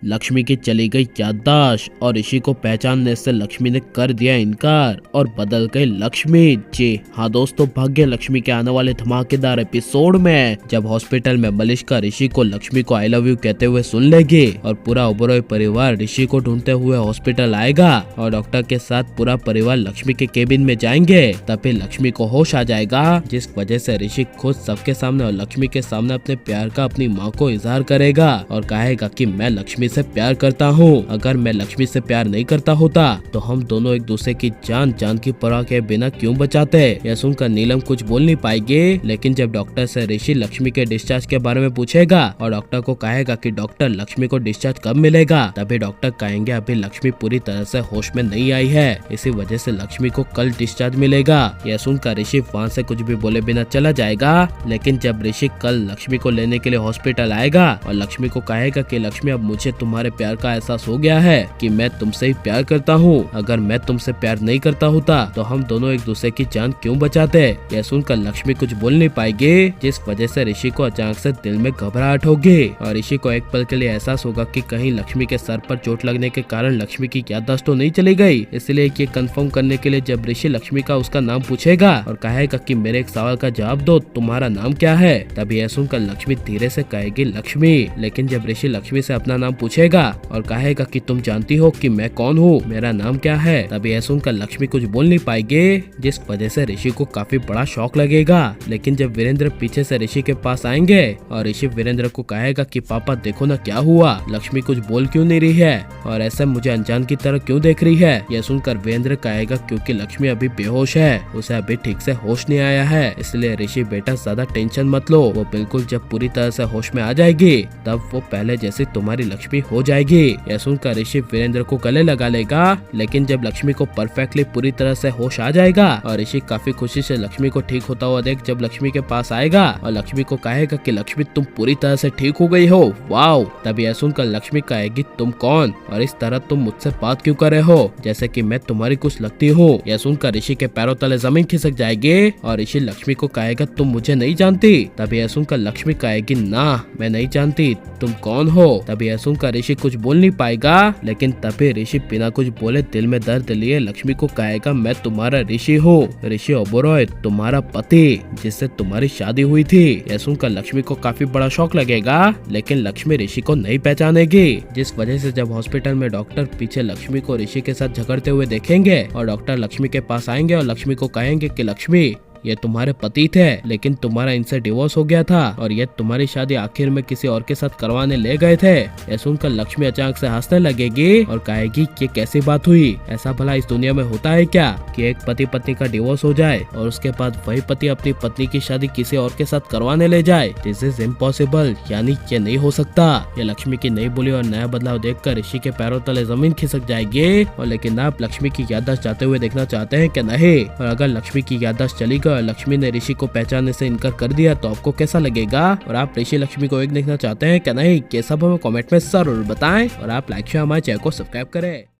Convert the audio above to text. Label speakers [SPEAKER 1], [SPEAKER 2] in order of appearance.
[SPEAKER 1] लक्ष्मी की चली गई याददाश्त और ऋषि को पहचानने से लक्ष्मी ने कर दिया इनकार और बदल गई लक्ष्मी। जी हाँ दोस्तों, भाग्य लक्ष्मी के आने वाले धमाकेदार एपिसोड में जब हॉस्पिटल में मलिष्का ऋषि को लक्ष्मी को आई लव यू कहते हुए सुन लेगी और पूरा ओबेरॉय परिवार ऋषि को ढूंढते हुए हॉस्पिटल आएगा और डॉक्टर के साथ पूरा परिवार लक्ष्मी के केबिन में जाएंगे, तभी लक्ष्मी को होश आ जाएगा, जिस वजह से ऋषि खुद सबके सामने और लक्ष्मी के सामने अपने प्यार का अपनी माँ को इजहार करेगा और कहेगा कि मैं लक्ष्मी से प्यार करता हूँ। अगर मैं लक्ष्मी से प्यार नहीं करता होता तो हम दोनों एक दूसरे की जान की परवाह के बिना क्यों बचाते। यह सुनकर नीलम कुछ बोल नहीं पाएगी, लेकिन जब डॉक्टर से ऋषि लक्ष्मी के डिस्चार्ज के बारे में पूछेगा और डॉक्टर को कहेगा कि डॉक्टर लक्ष्मी को डिस्चार्ज कब मिलेगा, तभी डॉक्टर कहेंगे अभी लक्ष्मी पूरी तरह से होश में नहीं आई है, इसी वजह से लक्ष्मी को कल डिस्चार्ज मिलेगा। यह सुनकर ऋषि वहाँ से कुछ भी बोले बिना चला जाएगा, लेकिन जब ऋषि कल लक्ष्मी को लेने के लिए हॉस्पिटल आएगा और लक्ष्मी को कहेगा कि लक्ष्मी अब मुझे तुम्हारे प्यार का एहसास हो गया है कि मैं तुमसे ही प्यार करता हूँ, अगर मैं तुमसे प्यार नहीं करता होता तो हम दोनों एक दूसरे की जान क्यों बचाते। यह सुनकर लक्ष्मी कुछ बोल नहीं पाएगी, जिस वजह से ऋषि को अचानक से दिल में घबराहट होगी और ऋषि को एक पल के लिए एहसास होगा कि कहीं लक्ष्मी के सर पर चोट लगने के कारण लक्ष्मी की याददाश्त तो नहीं चली गई। इसलिए ये कंफर्म करने के लिए जब ऋषि लक्ष्मी का उसका नाम पूछेगा और कहेगा कि मेरे एक सवाल का जवाब दो, तुम्हारा नाम क्या है, तभी यह सुनकर लक्ष्मी धीरे से कहेगी लक्ष्मी। लेकिन जब ऋषि लक्ष्मी से अपना नाम पूछेगा और कहेगा कि तुम जानती हो कि मैं कौन हूँ, मेरा नाम क्या है, तभी यह सुनकर लक्ष्मी कुछ बोल नहीं पाएगी, जिस वजह से ऋषि को काफी बड़ा शॉक लगेगा। लेकिन जब वीरेंद्र पीछे से ऋषि के पास आएंगे और ऋषि वीरेंद्र को कहेगा कि पापा देखो ना क्या हुआ, लक्ष्मी कुछ बोल क्यों नहीं रही है और ऐसे मुझे अनजान की तरह क्यों देख रही है। यह सुनकर वीरेंद्र कहेगा क्योंकि लक्ष्मी अभी बेहोश है, उसे अभी ठीक से होश नहीं आया है, इसलिए ऋषि बेटा ज्यादा टेंशन मत लो, वो बिल्कुल जब पूरी तरह से होश में आ जाएगी तब वो पहले जैसी तुम्हारी लक्ष्मी हो जाएगी। यह सुनकर ऋषि वीरेंद्र को गले लगा लेगा, लेकिन जब लक्ष्मी को परफेक्टली पूरी तरह से होश आ जाएगा और ऋषि काफी खुशी से लक्ष्मी को ठीक होता हुआ देख जब लक्ष्मी के पास आएगा और लक्ष्मी को कहेगा कि लक्ष्मी तुम पूरी तरह से ठीक हो गई हो, वाओ, तभी यह सुनकर लक्ष्मी कहेगी तुम कौन और इस तरह तुम मुझसे बात क्यों कर रहे हो जैसे कि मैं तुम्हारी कुछ लगती हूँ। यह सुनकर ऋषि के पैरों तले जमीन खिसक जाएगी और ऋषि लक्ष्मी को कहेगा तुम मुझे नहीं जानती, तभी यह सुनकर लक्ष्मी कहेगी ना मैं नहीं जानती, तुम कौन हो। तभी यह सुनकर ऋषि कुछ बोल नहीं पाएगा, लेकिन तभी ऋषि बिना कुछ बोले दिल में दर्द लिए लक्ष्मी को कहेगा मैं तुम्हारा ऋषि हूँ, ऋषि ओबेरॉय, तुम्हारा पति जिससे तुम्हारी शादी हुई थी। यह सुनकर लक्ष्मी को काफी बड़ा शौक लगेगा, लेकिन लक्ष्मी ऋषि को नहीं पहचानेगी, जिस वजह से जब हॉस्पिटल में डॉक्टर पीछे लक्ष्मी को ऋषि के साथ झगड़ते हुए देखेंगे और डॉक्टर लक्ष्मी के पास आएंगे और लक्ष्मी को कहेंगे कि लक्ष्मी ये तुम्हारे पति थे, लेकिन तुम्हारा इनसे डिवोर्स हो गया था और ये तुम्हारी शादी आखिर में किसी और के साथ करवाने ले गए थे। यह सुनकर लक्ष्मी अचानक से हंसने लगेगी और कहेगी ये कैसी बात हुई, ऐसा भला इस दुनिया में होता है क्या कि एक पति पत्नी का डिवोर्स हो जाए और उसके बाद वही पति अपनी पत्नी की शादी किसी और के साथ करवाने ले जाए। दिस इज इम्पॉसिबल, यानी ये नहीं हो सकता। ये लक्ष्मी की नई बोली और नया बदलाव देखकर ऋषि के पैरों तले जमीन खिसक जाएगी। और लेकिन आप लक्ष्मी की याददाश्त जाते हुए देखना चाहते हैं क्या नहीं, और अगर लक्ष्मी की याददाश्त चली गई और लक्ष्मी ने ऋषि को पहचानने से इनकार कर दिया तो आपको कैसा लगेगा, और आप ऋषि लक्ष्मी को एक देखना चाहते हैं क्या नहीं, ये सब हमें कमेंट में जरूर बताएं और आप लाइक शेयर हमारे चैनल को सब्सक्राइब करें।